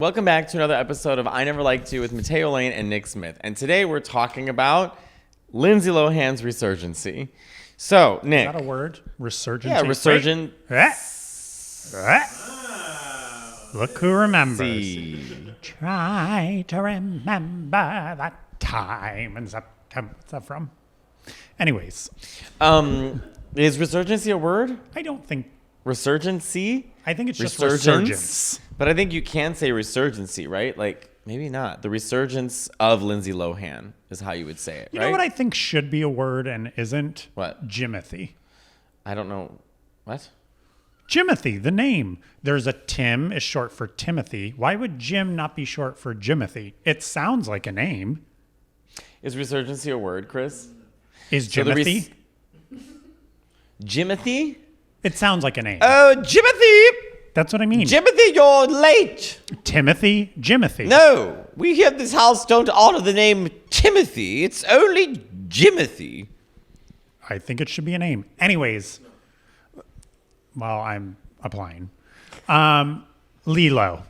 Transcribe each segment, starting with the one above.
Welcome back to another episode of I Never Liked You with Matteo Lane and Nick Smith. And today we're talking about Lindsay Lohan's Resurgence. So, Nick. Is that a word? Resurgence? Yeah, Resurgence. Look who remembers. Try to remember that time in September. What's that from? Anyways. Is Resurgence a word? I don't think. Resurgence? I think it's just resurgence. But I think you can say resurgency, right? Like, maybe not. The resurgence of Lindsay Lohan is how you would say it, You right? know what I think should be a word and isn't? What? Jimothy. I don't know. What? Jimothy, the name. There's a Tim is short for Timothy. Why would Jim not be short for Jimothy? It sounds like a name. Is resurgency a word, Chris? Is Jimothy? Jimothy? It sounds like a name. Oh, Jimothy! That's what I mean. Jimothy, you're late. Timothy, Jimothy. No, we here at this house don't honor the name Timothy. It's only Jimothy. I think it should be a name. Anyways, well, I'm applying. Lilo.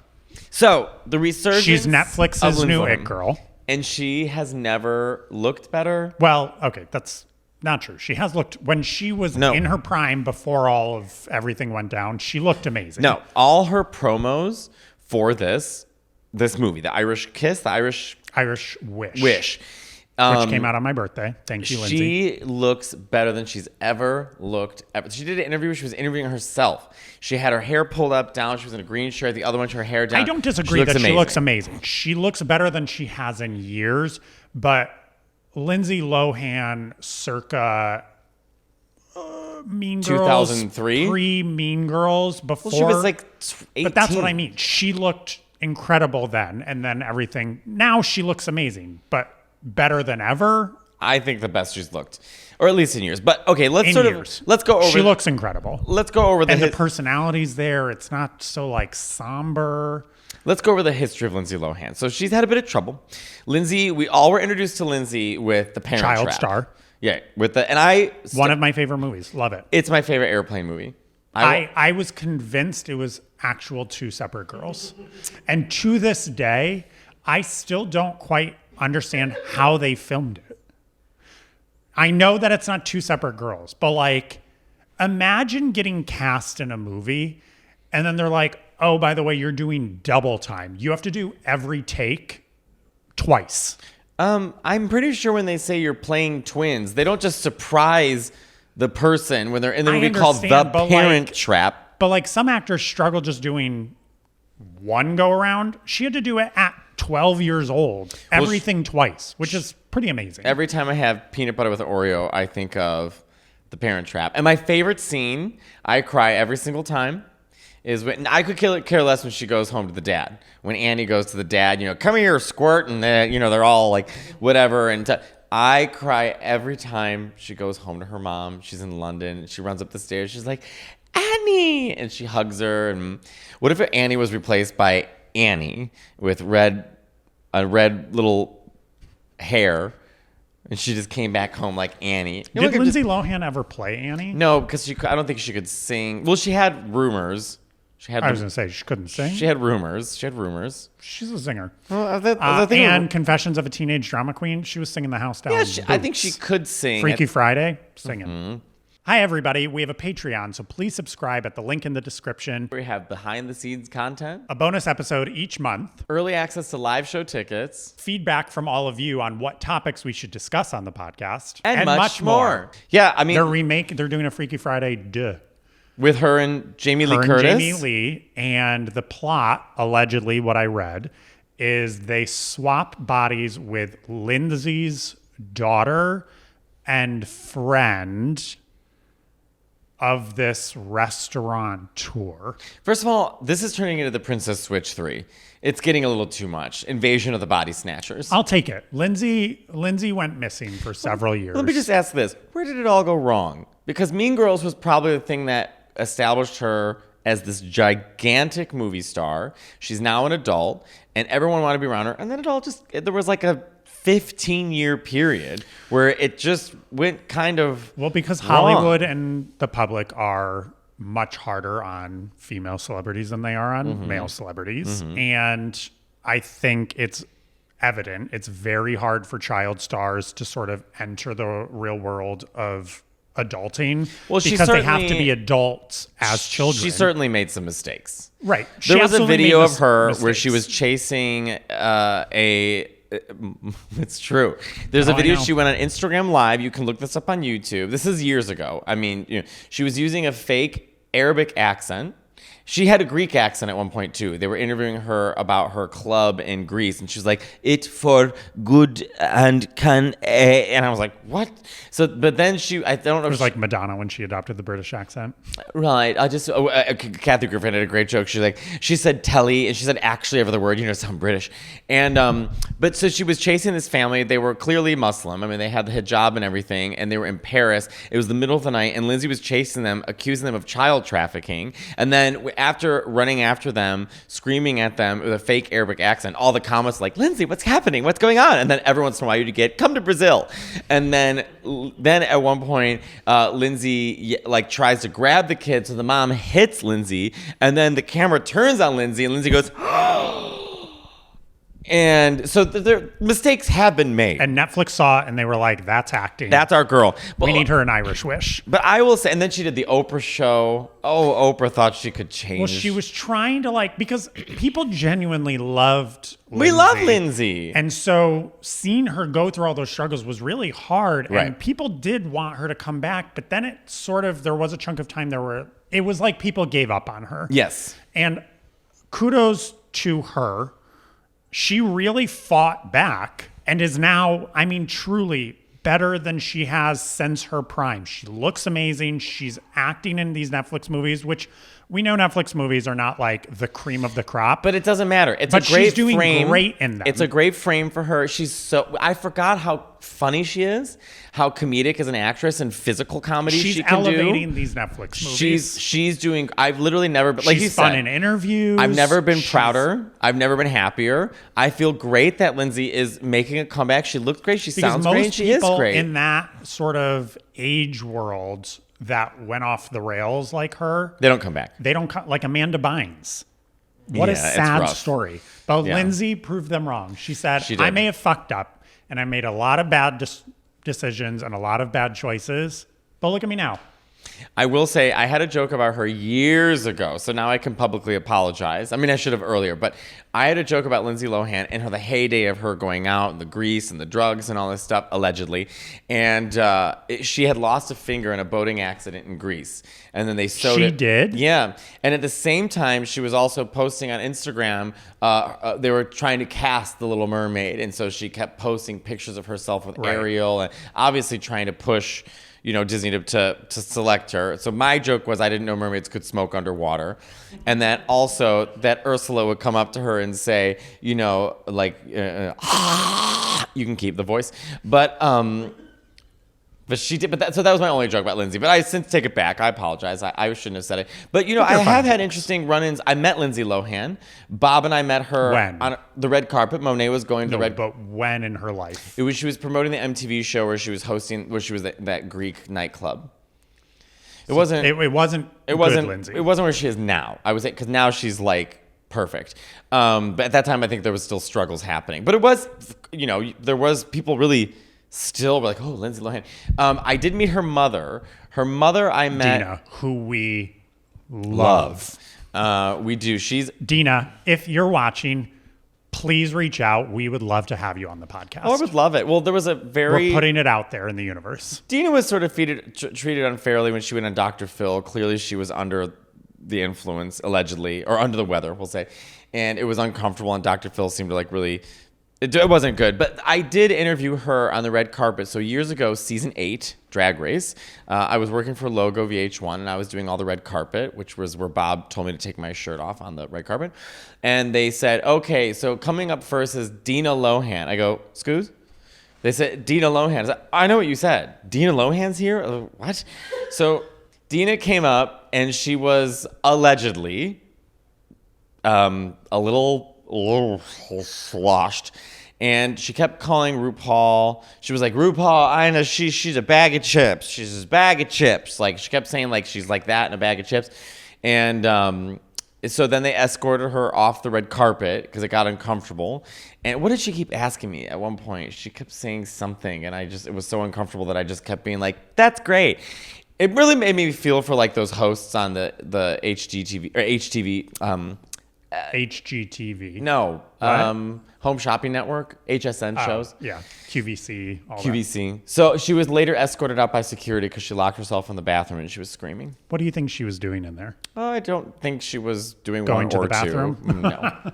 So, the resurgence She's Netflix's of Lindsay new Lohan. It Girl. And she has never looked better. Well, okay, that's not true. She has looked, when she was in her prime before all of everything went down, she looked amazing. No, all her promos for this movie, the Irish Kiss, the Irish Wish. Wish. Which came out on my birthday. Thank you, Lindsay. She looks better than she's ever looked. She did an interview where she was interviewing herself. She had her hair pulled up, down. She was in a green shirt. The other one, her hair down. I don't disagree that she looks amazing. She looks better than she has in years, but Lindsay Lohan circa Mean Girls. 2003? Pre-Mean Girls, before. Well, she was like 18. But that's what I mean. She looked incredible then, and then everything. Now she looks amazing, but better than ever. I think the best she's looked, or at least in years. But okay, let's go over. She looks incredible. Let's go over the personality's there. It's not so like somber. Let's go over the history of Lindsay Lohan. So she's had a bit of trouble. Lindsay, we all were introduced to Lindsay with The Parent Trap. Child star. Yeah, one of my favorite movies. Love it. It's my favorite airplane movie. I was convinced it was actual two separate girls. And to this day, I still don't quite understand how they filmed it. I know that it's not two separate girls, but like, imagine getting cast in a movie and then they're like, oh, by the way, you're doing double time. You have to do every take twice. I'm pretty sure when they say you're playing twins, they don't just surprise the person when they're in the movie called The Parent Trap. But like some actors struggle just doing one go around. She had to do it at 12 years old, everything twice, which is pretty amazing. Every time I have peanut butter with Oreo, I think of The Parent Trap. And my favorite scene, I cry every single time, is when I could care less when she goes home to the dad. When Annie goes to the dad, come here, squirt, and they're all like, whatever. And I cry every time she goes home to her mom. She's in London. She runs up the stairs. She's like, Annie, and she hugs her. And what if Annie was replaced by Annie with a red little hair? And she just came back home like Annie. Did Lindsay Lohan ever play Annie? No, because I don't think she could sing. Well, she had rumors. I was going to say she couldn't sing. She had rumors. She's a singer. Well, and Confessions of a Teenage Drama Queen. She was singing the house down. Yeah, I think she could sing. Freaky Friday, singing. Mm-hmm. Hi, everybody. We have a Patreon, so please subscribe at the link in the description. We have behind-the-scenes content. A bonus episode each month. Early access to live show tickets. Feedback from all of you on what topics we should discuss on the podcast. And much more. Yeah, I mean... They're doing a Freaky Friday, with her and Jamie Lee Curtis. Jamie Lee. And the plot, allegedly, what I read, is they swap bodies with Lindsay's daughter and friend of this restaurant tour. First of all, this is turning into the Princess Switch 3. It's getting a little too much. Invasion of the Body Snatchers. I'll take it. Lindsay went missing for several years. Let me just ask this. Where did it all go wrong? Because Mean Girls was probably the thing that established her as this gigantic movie star. She's now an adult, and everyone wanted to be around her. And then there was like a 15-year period where it just went kind of because wrong. Hollywood and the public are much harder on female celebrities than they are on male celebrities. And I think it's evident. It's very hard for child stars to sort of enter the real world of adulting because they have to be adults as children. She certainly made some mistakes. Right. There was a video of her where she was chasing it's true. There's a video. She went on Instagram Live. You can look this up on YouTube. This is years ago. I mean, she was using a fake Arabic accent. She had a Greek accent at one point too. They were interviewing her about her club in Greece, and she was like, "It for good and can," and I was like, "What?" So, but then I don't know. It was like Madonna when she adopted the British accent. Right. Kathy Griffin had a great joke. She said telly, and she said actually over the word, sound British. And but so she was chasing this family. They were clearly Muslim. I mean, they had the hijab and everything, and they were in Paris. It was the middle of the night, and Lindsay was chasing them, accusing them of child trafficking, and then after running after them, screaming at them with a fake Arabic accent, all the comments like, "Lindsay, what's happening? What's going on?" And then every once in a while you'd get, "Come to Brazil." And then at one point, Lindsay tries to grab the kid, so the mom hits Lindsay, and then the camera turns on Lindsay, and Lindsay goes, and so their mistakes have been made. And Netflix saw it, and they were like, "That's acting. That's our girl. We need her an Irish Wish." But I will say, and then she did the Oprah show. Oh, Oprah thought she could change. Well, she was trying to because people genuinely loved Lindsay. We love Lindsay. And so seeing her go through all those struggles was really hard. Right. And people did want her to come back, but then there was a chunk of time it was like people gave up on her. Yes. And kudos to her. She really fought back and is now, truly better than she has since her prime. She looks amazing. She's acting in these Netflix movies, which we know Netflix movies are not like the cream of the crop. But it doesn't matter. It's a great she's doing frame. Great in them. It's a great frame for her. I forgot how funny she is, how comedic as an actress and physical comedy she can do. She's elevating these Netflix movies. She's doing, I've literally never been, like you said. She's fun in interviews. I've never been prouder. I've never been happier. I feel great that Lindsay is making a comeback. She looks great. She sounds great. And she is great. In that sort of age world that went off the rails like her, they don't come back. They don't come, like Amanda Bynes. What a sad story. But Lindsay proved them wrong. She said, "I may have fucked up and I made a lot of bad decisions and a lot of bad choices, but look at me now." I will say I had a joke about her years ago, so now I can publicly apologize. I mean, I should have earlier, but I had a joke about Lindsay Lohan and the heyday of her going out and the grease and the drugs and all this stuff, allegedly. And she had lost a finger in a boating accident in Greece. And then they sewed it. She did? Yeah. And at the same time, she was also posting on Instagram. They were trying to cast The Little Mermaid. And so she kept posting pictures of herself with Ariel and obviously trying to push Disney to select her. So my joke was I didn't know mermaids could smoke underwater. And that also that Ursula would come up to her and say, you can keep the voice. But she did. So that was my only joke about Lindsay. But I since take it back. I apologize. I shouldn't have said it. But I have had interesting run-ins. I met Lindsay Lohan. Bob and I met her on the red carpet. Monet was going to the red. But when in her life? She was promoting the MTV show where she was hosting, where she was at that Greek nightclub. It wasn't Lindsay. It wasn't where she is now. I would say because now she's like perfect. But at that time, I think there was still struggles happening. But it was, there was people really. Still, we're like, oh, Lindsay Lohan. I did meet her mother. Her mother, I met. Dina, who we love. We do. She's Dina. If you're watching, please reach out. We would love to have you on the podcast. Oh, I would love it. Well, there was we're putting it out there in the universe. Dina was sort of treated unfairly when she went on Dr. Phil. Clearly, she was under the influence, allegedly, or under the weather, we'll say. And it was uncomfortable, and Dr. Phil seemed to really... It wasn't good, but I did interview her on the red carpet. So years ago, season 8, Drag Race, I was working for Logo VH1, and I was doing all the red carpet, which was where Bob told me to take my shirt off on the red carpet. And they said, okay, so coming up first is Dina Lohan. I go, excuse? They said, Dina Lohan. I said, I know what you said. Dina Lohan's here? What? So Dina came up, and she was allegedly a little sloshed, And she kept calling RuPaul. She was like, RuPaul, I know she's a bag of chips. She's a bag of chips. Like, she kept saying, like, she's like that in a bag of chips. And so then they escorted her off the red carpet because it got uncomfortable. And what did she keep asking me at one point? She kept saying something, and it was so uncomfortable that I just kept being like, that's great. It really made me feel for like those hosts on the HGTV or HTV. HGTV. No, Home Shopping Network, HSN shows. Yeah, QVC. All QVC. That. So she was later escorted out by security because she locked herself in the bathroom and she was screaming. What do you think she was doing in there? I don't think she was doing Going one to or the bathroom? two. No.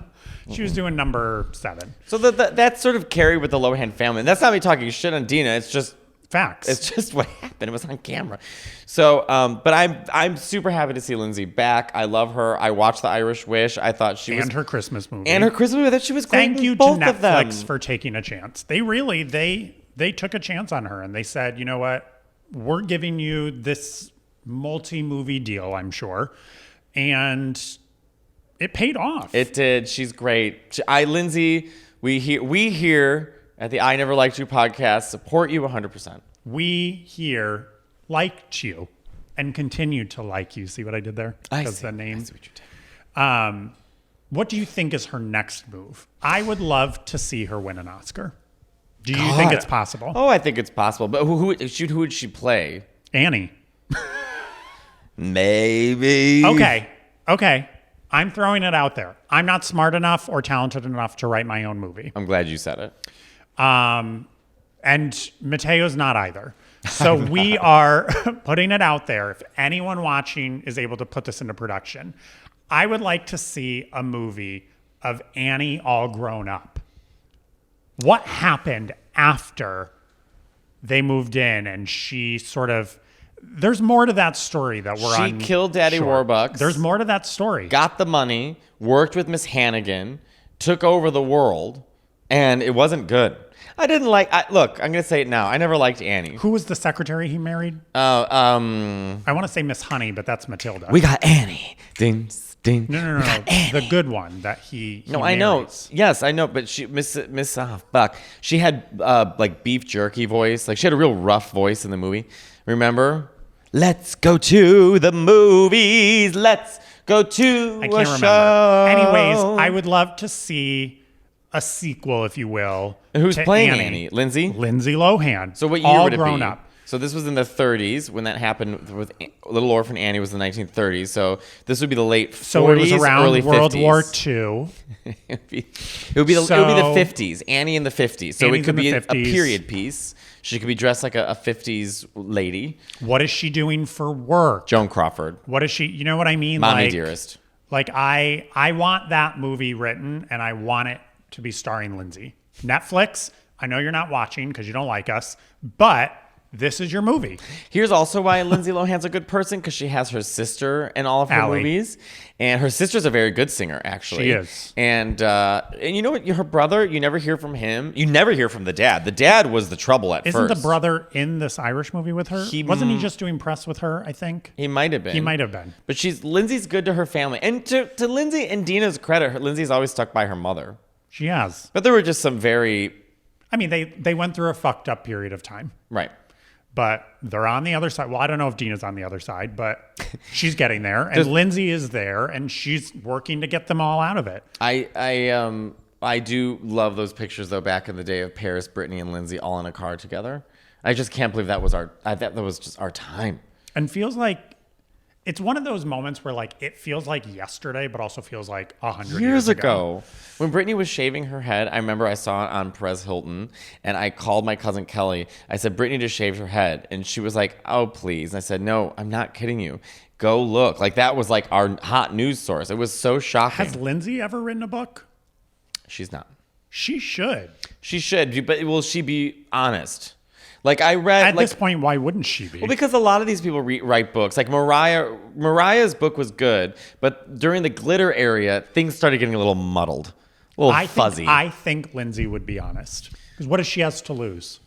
She was doing number 7. So that's sort of carried with the Lohan family. And that's not me talking shit on Dina. It's just facts. It's just what happened. It was on camera. So, but I'm super happy to see Lindsay back. I love her. I watched The Irish Wish. I thought she was... And her Christmas movie. And her Christmas movie. I thought she was great. Thank you to both of them. Netflix for taking a chance. They really, they took a chance on her and they said, you know what? We're giving you this multi-movie deal, I'm sure. And it paid off. It did. She's great. Lindsay, we here at the I Never Liked You podcast support you 100%. We here liked you and continue to like you. See what I did there? I Because see. the name. I see what you did. What do you think is her next move? I would love to see her win an Oscar. Do you think it's possible? Oh, I think it's possible. But who would she play? Annie. Maybe. Okay. I'm throwing it out there. I'm not smart enough or talented enough to write my own movie. I'm glad you said it. And Matteo's not either. So we are putting it out there. If anyone watching is able to put this into production, I would like to see a movie of Annie all grown up. What happened after they moved in and she sort of... There's more to that story that we're on. She killed Daddy Warbucks. There's more to that story. Got the money, worked with Miss Hannigan, took over the world, and it wasn't good. I didn't like... look, I'm going to say it now. I never liked Annie. Who was the secretary he married? I want to say Miss Honey, but that's Matilda. We got Annie. Ding, ding. No. The good one that he No, I know. marries. Yes, I know. But she, Miss, fuck. She had like beef jerky voice. Like she had a real rough voice in the movie. Remember? Let's go to the movies. Let's go to I a can't remember. show. Anyways, I would love to see a sequel, if you will. And who's to playing Annie? Lindsay? Lindsay Lohan. So what year all would it grown be? up. So this was in the 30s when that happened with Little Orphan Annie was the 1930s. So this would be the late 40s, So it was around early World 50s. War II. it would be the 50s. Annie in the 50s. So Annie's it could in the be a 50s. period piece. She could be dressed like a 50s lady. What is she doing for work? Joan Crawford. What is she? You know what I mean? Mommy Dearest. Like I want that movie written and I want it to be starring Lindsay. Netflix, I know you're not watching because you don't like us, but this is your movie. Here's also why Lindsay Lohan's a good person, because she has her sister in all of her Allie. movies. And her sister's a very good singer, actually. She is. And you know what? Her brother, you never hear from him. You never hear from the dad. The dad was the trouble at Isn't first. the brother in this Irish movie with her? Wasn't he just doing press with her, I think? He might have been. He might have been. But Lindsay's good to her family. And to Lindsay and Dina's credit, Lindsay's always stuck by her mother. She has. But there were just some very... I mean, they went through a fucked up period of time. Right. But they're on the other side. Well, I don't know if Dina's on the other side, but she's getting there. And Lindsay is there, and she's working to get them all out of it. I do love those pictures, though, back in the day of Paris, Brittany, and Lindsay all in a car together. I just can't believe that was that was just our time. And feels like it's one of those moments where like it feels like yesterday, but also feels like 100 years ago. When Brittany was shaving her head, I remember I saw it on Perez Hilton, and I called my cousin Kelly. I said, Brittany just shaved her head. And she was like, oh, please. And I said, no, I'm not kidding you. Go look. Like, that was like our hot news source. It was so shocking. Has Lindsay ever written a book? She's not. She should. She should, but will she be honest? Like, I read... At this point, why wouldn't she be? Well, because a lot of these people write books. Like Mariah's book was good, but during the glitter area, things started getting a little muddled, a little fuzzy. I think Lindsay would be honest. Because what does she has to lose?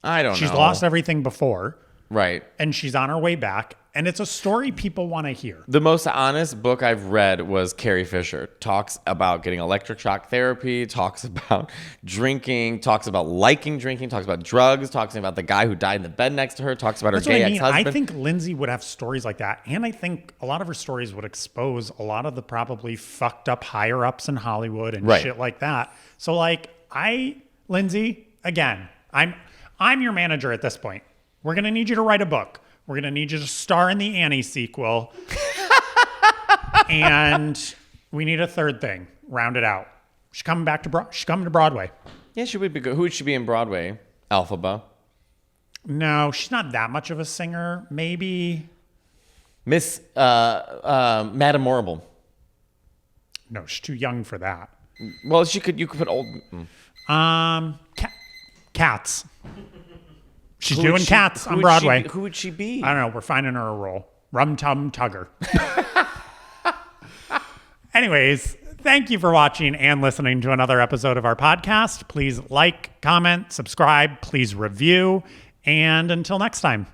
I don't know. She's lost everything before. Right. And she's on her way back. And it's a story people want to hear. The most honest book I've read was Carrie Fisher. Talks about getting electric shock therapy, talks about drinking, talks about liking drinking, talks about drugs, talks about the guy who died in the bed next to her, talks about her gay ex-husband. I think Lindsay would have stories like that. And I think a lot of her stories would expose a lot of the probably fucked up higher ups in Hollywood and shit like that. So like Lindsay, again, I'm your manager at this point. We're going to need you to write a book. We're going to need you to star in the Annie sequel. And we need a third thing. Round it out. She's coming to Broadway. Yeah, she would be good. Who would she be in Broadway? Elphaba. No, she's not that much of a singer. Maybe Miss Madame Morrible. No, she's too young for that. Well, you could put old. Cats. She's doing Cats on Broadway. Who would she be? I don't know. We're finding her a role. Rum Tum Tugger. Anyways, thank you for watching and listening to another episode of our podcast. Please like, comment, subscribe, please review. And until next time.